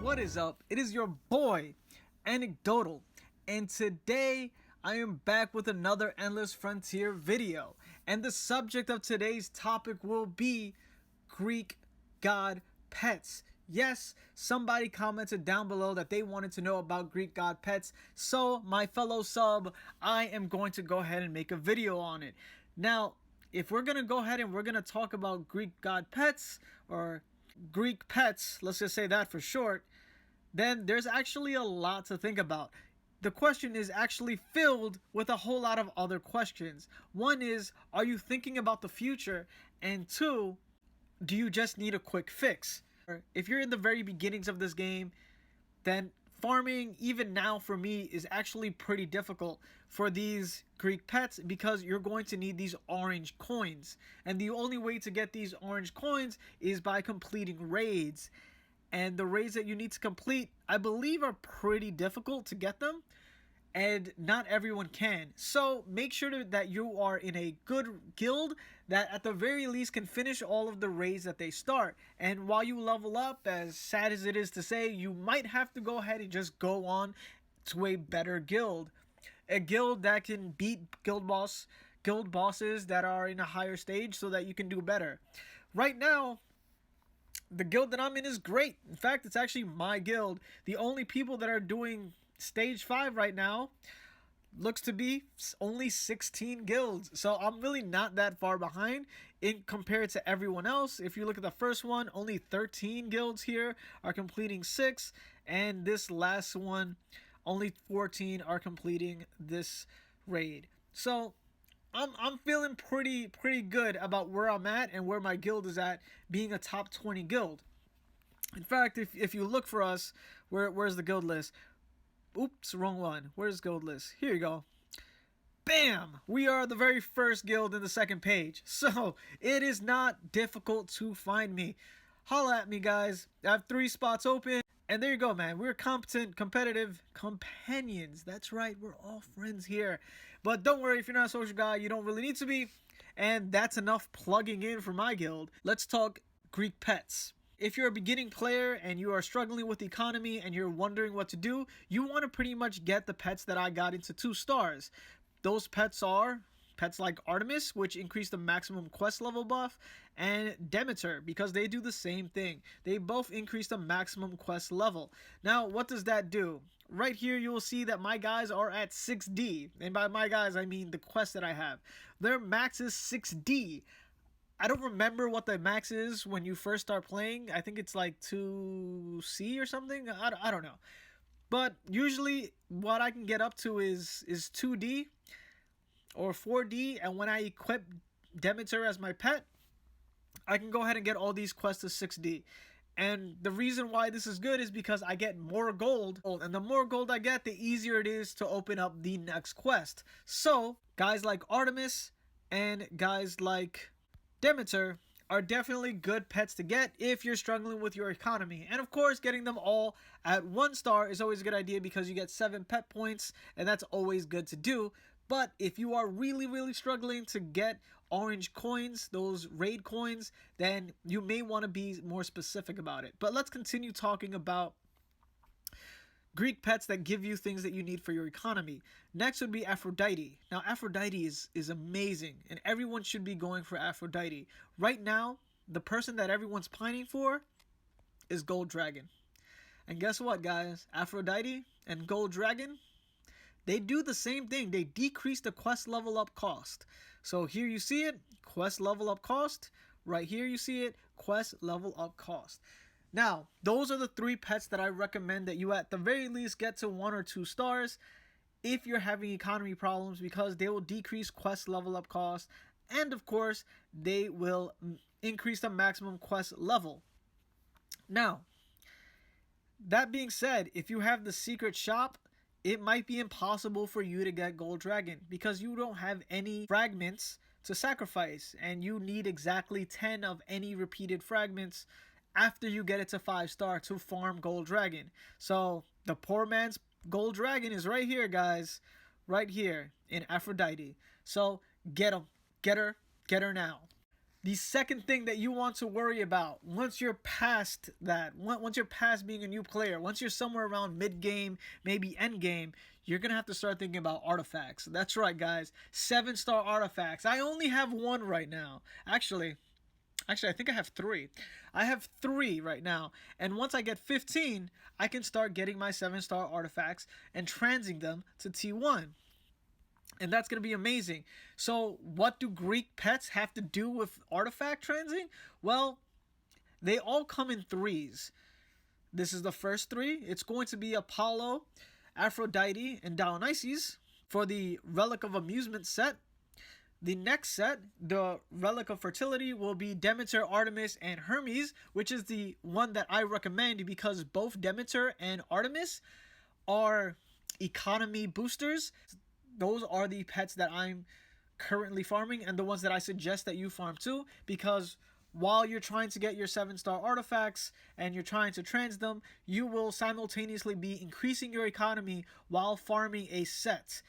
What is up? It is your boy, Anecdotal, and today I am back with another Endless Frontier video. And the subject of today's topic will be Greek god pets. Yes, somebody commented down below that they wanted to know about Greek god pets, so my fellow sub, I am going to go ahead and make a video on it. Now, if we're going to go ahead and we're going to talk about Greek god pets, or Greek pets, let's just say that for short, then there's actually a lot to think about. The question is actually filled with a whole lot of other questions. One is, are you thinking about the future? And two, do you just need a quick fix? If you're in the very beginnings of this game, then farming, even now for me, is actually pretty difficult for these Greek pets because you're going to need these orange coins. And the only way to get these orange coins is by completing raids. And the raids that you need to complete, I believe, are pretty difficult to get them. And not everyone can. So make sure that you are in a good guild that at the very least can finish all of the raids that they start. And while you level up, as sad as it is to say, you might have to go ahead and just go on to a better guild. A guild that can beat guild bosses that are in a higher stage so that you can do better. Right now, the guild that I'm in is great. In fact, it's actually my guild. The only people that are doing stage 5 right now looks to be only 16 guilds, so I'm really not that far behind in compared to everyone else. If you look at the first one, only 13 guilds here are completing 6, and this last one, only 14 are completing this raid. So I'm feeling pretty good about where I'm at and where my guild is at, being a top 20 guild. In fact, if you look for us, where's the guild list? Oops, wrong one. Where's guild list? Here you go. Bam! We are the very first guild in the second page. So, it is not difficult to find me. Holla at me, guys. I have 3 spots open. And there you go, man. We're competent, competitive companions. That's right. We're all friends here. But don't worry, if you're not a social guy, you don't really need to be. And that's enough plugging in for my guild. Let's talk Greek pets. If you're a beginning player and you are struggling with the economy and you're wondering what to do, you want to pretty much get the pets that I got into 2 stars. Those pets are pets like Artemis, which increase the maximum quest level buff, and Demeter, because they do the same thing. They both increase the maximum quest level. Now, what does that do? Right here, you will see that my guys are at 6D. And by my guys, I mean the quest that I have. Their max is 6D. I don't remember what the max is when you first start playing. I think it's like 2C or something. I don't know. But usually what I can get up to is 2D or 4D. And when I equip Demeter as my pet, I can go ahead and get all these quests to 6D. And the reason why this is good is because I get more gold. And the more gold I get, the easier it is to open up the next quest. So guys like Artemis and guys like Demeter are definitely good pets to get if you're struggling with your economy. And of course, getting them all at 1 star is always a good idea because you get 7 pet points, and that's always good to do. But if you are really struggling to get orange coins, those raid coins, then you may want to be more specific about it. But let's continue talking about Greek pets that give you things that you need for your economy. Next would be Aphrodite. Now, Aphrodite is amazing, and everyone should be going for Aphrodite. Right now, the person that everyone's pining for is Gold Dragon. And guess what, guys? Aphrodite and Gold Dragon, they do the same thing. They decrease the quest level up cost. So here you see it, quest level up cost. Right here you see it, quest level up cost. Now, those are the 3 pets that I recommend that you at the very least get to 1 or 2 stars if you're having economy problems, because they will decrease quest level up cost, and of course, they will increase the maximum quest level. Now, that being said, if you have the secret shop, it might be impossible for you to get Gold Dragon because you don't have any fragments to sacrifice, and you need exactly 10 of any repeated fragments after you get it to 5 star to farm Gold Dragon. So the poor man's Gold Dragon is right here, guys. Right here in Aphrodite. So get him. Get her now. The second thing that you want to worry about once you're past that, once you're past being a new player, once you're somewhere around mid game, maybe end game, you're gonna have to start thinking about artifacts. That's right, guys. 7-star artifacts. I only have one right now. Actually, I think I have three. I have three right now. And once I get 15, I can start getting my 7-star artifacts and transing them to T1. And that's going to be amazing. So, what do Greek pets have to do with artifact transing? Well, they all come in threes. This is the first three. It's going to be Apollo, Aphrodite, and Dionysus for the Relic of Amusement set. The next set, the Relic of Fertility, will be Demeter, Artemis, and Hermes, which is the one that I recommend because both Demeter and Artemis are economy boosters. Those are the pets that I'm currently farming and the ones that I suggest that you farm too, because while you're trying to get your 7-star artifacts and you're trying to trans them, you will simultaneously be increasing your economy while farming a set.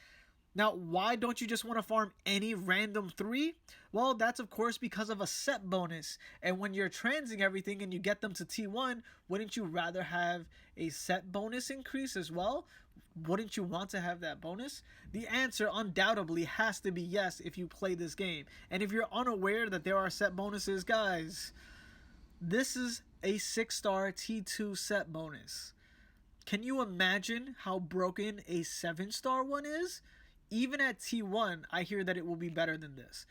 Now, why don't you just want to farm any random 3? Well, that's of course because of a set bonus. And when you're transing everything and you get them to T1, wouldn't you rather have a set bonus increase as well? Wouldn't you want to have that bonus? The answer undoubtedly has to be yes if you play this game. And if you're unaware that there are set bonuses, guys, this is a 6-star T2 set bonus. Can you imagine how broken a 7-star one is? Even at T1, I hear that it will be better than this.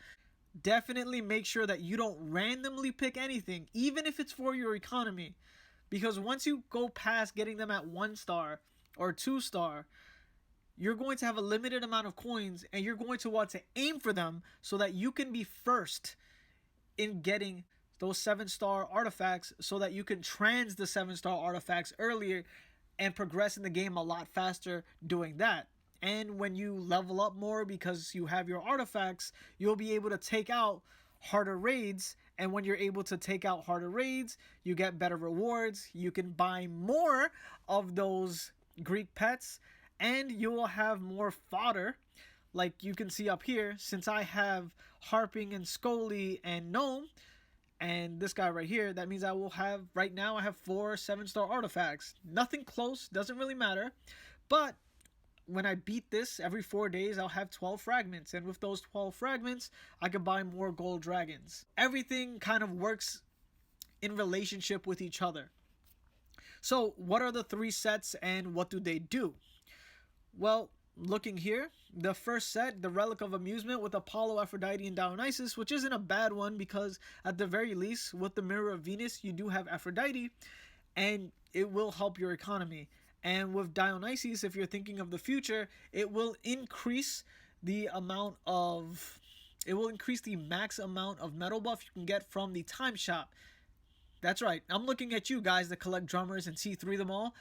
Definitely make sure that you don't randomly pick anything, even if it's for your economy. Because once you go past getting them at 1-star or 2-star, you're going to have a limited amount of coins and you're going to want to aim for them so that you can be first in getting those 7-star artifacts so that you can trans the 7-star artifacts earlier and progress in the game a lot faster doing that. And when you level up more because you have your artifacts, you'll be able to take out harder raids. And when you're able to take out harder raids, you get better rewards. You can buy more of those Greek pets and you will have more fodder. Like you can see up here, since I have Harping and Scully and Gnome, and this guy right here, that means I will have, right now I have 4 7-star artifacts. Nothing close, doesn't really matter. But when I beat this every 4 days, I'll have 12 fragments. And with those 12 fragments, I can buy more gold dragons. Everything kind of works in relationship with each other. So what are the 3 sets and what do they do? Well, looking here, the first set, the Relic of Amusement with Apollo, Aphrodite, and Dionysus, which isn't a bad one because at the very least, with the Mirror of Venus, you do have Aphrodite and it will help your economy. And with Dionysus, if you're thinking of the future, it will increase the max amount of metal buff you can get from the time shop. That's right, I'm looking at you guys that collect drummers and T3 them all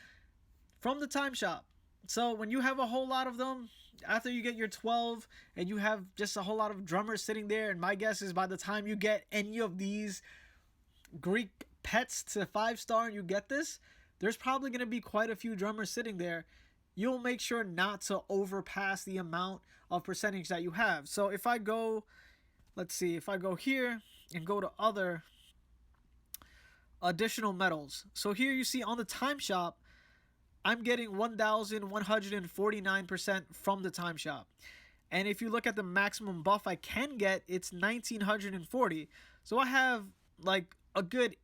from the time shop. So when you have a whole lot of them, after you get your 12 and you have just a whole lot of drummers sitting there, and my guess is by the time you get any of these Greek pets to 5-star and you get this, there's probably going to be quite a few drummers sitting there. You'll make sure not to overpass the amount of percentage that you have. So if I go, let's see, if I go here and go to other additional metals. So here you see on the time shop, I'm getting 1,149% from the time shop. And if you look at the maximum buff I can get, it's 1,940. So I have like a good,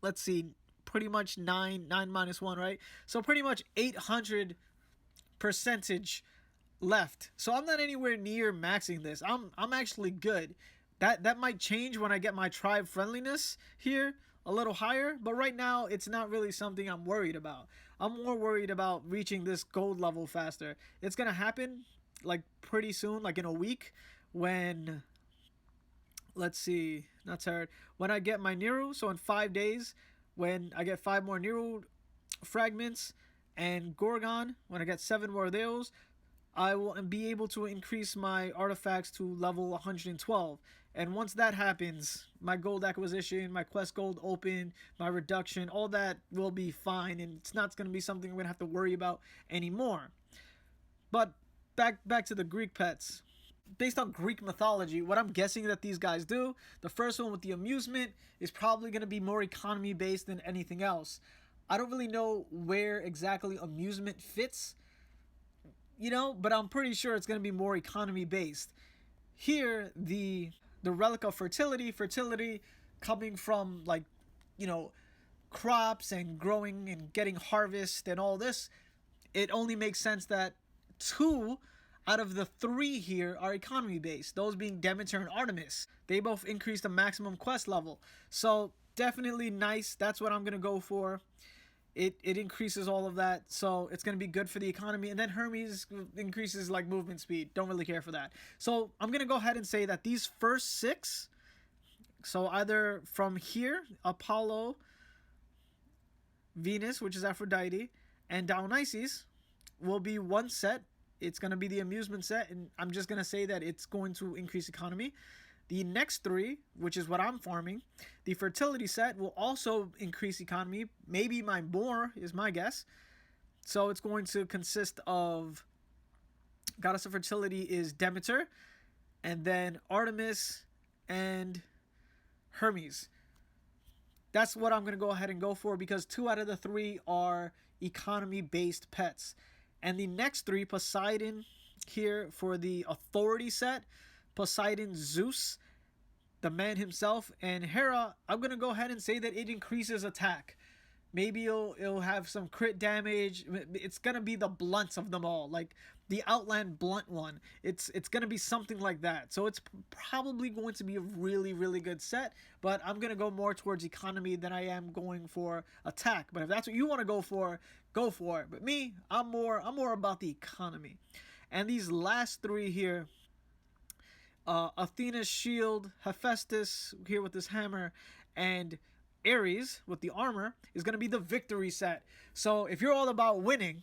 let's see, pretty much 9 minus 1, right? So pretty much 800 percentage left. So I'm not anywhere near maxing this. I'm actually good. That might change when I get my tribe friendliness here a little higher, but right now it's not really something I'm worried about. I'm more worried about reaching this gold level faster. It's gonna happen like pretty soon, like in a week, when, let's see, not tired, when I get my Niru. So in 5 days, when I get 5 more Niru fragments, and Gorgon, when I get 7 more of those, I will be able to increase my artifacts to level 112. And once that happens, my gold acquisition, my quest gold open, my reduction, all that will be fine, and it's not going to be something I'm going to have to worry about anymore. But back to the Greek pets. based on Greek mythology, what I'm guessing that these guys do, the first one with the amusement is probably going to be more economy based than anything else. I don't really know where exactly amusement fits, but I'm pretty sure it's going to be more economy based. Here, the relic of fertility coming from, like, you know, crops and growing and getting harvest and all this, it only makes sense that two out of the three here are economy based. Those being Demeter and Artemis. They both increase the maximum quest level. So definitely nice. That's what I'm gonna go for. It increases all of that, so it's gonna be good for the economy. And then Hermes increases like movement speed. Don't really care for that. So I'm gonna go ahead and say that these first six, so either from here, Apollo, Venus, which is Aphrodite, and Dionysus, will be one set. It's going to be the amusement set, and I'm just going to say that it's going to increase economy. The next three, which is what I'm farming, the fertility set will also increase economy. Maybe my more is my guess. So it's going to consist of goddess of fertility is Demeter, and then Artemis and Hermes. That's what I'm going to go ahead and go for, because two out of the three are economy based pets. And the next three, Poseidon here for the authority set, Poseidon, Zeus, the man himself, and Hera, I'm going to go ahead and say that it increases attack. Maybe it'll have some crit damage. It's going to be the blunts of them all, like the Outland blunt one. It's going to be something like that. So it's probably going to be a really, really good set, but I'm going to go more towards economy than I am going for attack. But if that's what you want to go for it. But me, I'm more about the economy. And these last three here, Athena's shield, Hephaestus here with this hammer, and Ares with the armor is going to be the victory set. So if you're all about winning,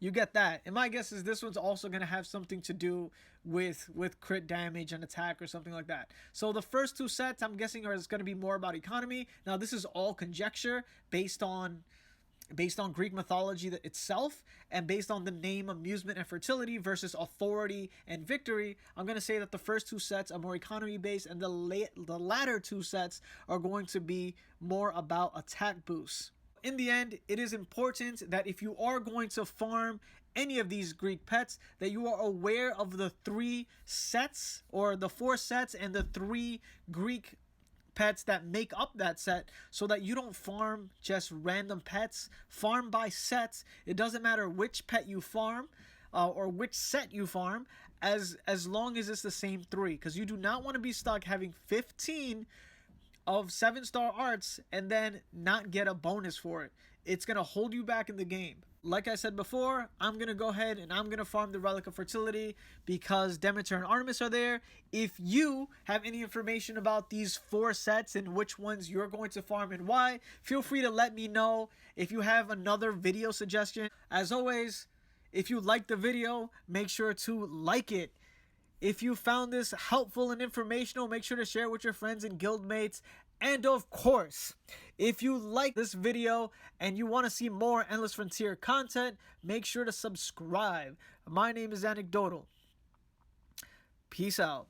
you get that. And my guess is this one's also going to have something to do with crit damage and attack or something like that. So the first two sets, I'm guessing, are going to be more about economy. Now this is all conjecture based on Greek mythology itself, and based on the name amusement and fertility versus authority and victory. I'm going to say that the first two sets are more economy based, and the latter two sets are going to be more about attack boosts. In the end, it is important that if you are going to farm any of these Greek pets, that you are aware of the three sets, or the four sets and the three Greek pets that make up that set, so that you don't farm just random pets. Farm by sets. It doesn't matter which pet you farm or which set you farm, as long as it's the same three, because you do not want to be stuck having 15 of 7-star arts and then not get a bonus for it. It's going to hold you back in the game. Like I said before, I'm going to go ahead and I'm going to farm the Relic of Fertility because Demeter and Artemis are there. If you have any information about these four sets and which ones you're going to farm and why, feel free to let me know. If you have another video suggestion, as always, if you like the video, make sure to like it. If you found this helpful and informational, make sure to share it with your friends and guildmates. And of course, if you like this video and you want to see more Endless Frontier content, make sure to subscribe. My name is Anecdotal. Peace out.